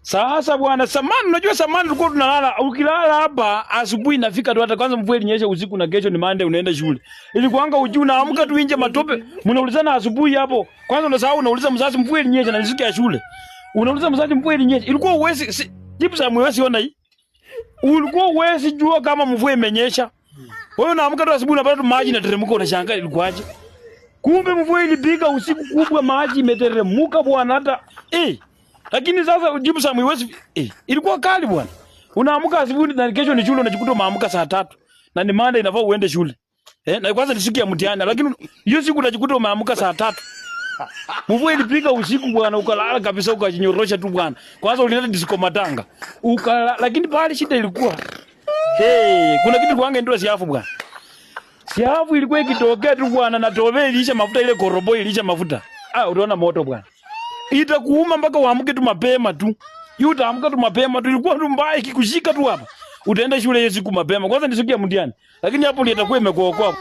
Sasa bwana, samani unajua samani tulikuwa tunalala, ukilala hapa asubuhi nafika tu hata kwanza mvua ilinyesha usiku na kesho ni Monday unaenda shule. Ili kuanga ujui unaamka tu nje matope, mnaulizana asubuhi hapo. Kwanza unasahau unauliza mzazi mvua ilinyesha na siku ya shule. Unauliza mzazi mvua ilinyesha. Ilikuwa uwezi jibu za mwezi ona hii. Ulikuwa uwezi jua kama mvua imenyesha. Wewe unaamka tu asubuhi unapata tu maji yanateremka unashangaa ilikuwaje? Kumbe mvua ilipiga usiku kubwa maji imeteremka bwana hata lakini sasa jibu za mwezi ilikuwa kali bwana. Unaamka asubuhi na kesho ni shule unajikuta umeamka saa 3 na ni Monday inafaa uende shule. Na kwanza ni siku ya mtihani lakini hiyo siku unajikuta umeamka saa 3. Mvua ilipiga usiku bwana ukalala kabisa ukajinyorosha tu bwana. Kwanza ulileta disco matanga. Lakini pale shida ilikuwa kuna kitu kuanga ndio siafu bwana. Siafu ilikuwa ikitokea tu bwana na tobe ilisha mafuta ile korobo ilisha mafuta. Utaona moto bwana. Itakuuma mpaka uamke tu mapema tu. Utaamka tu mapema tu ilikuwa tu mbaya ikikushika tu hapa. Utaenda shule hiyo siku mapema. Kwanza ni siku ya mtihani. Lakini hapo ndio itakuwa imekuokoa.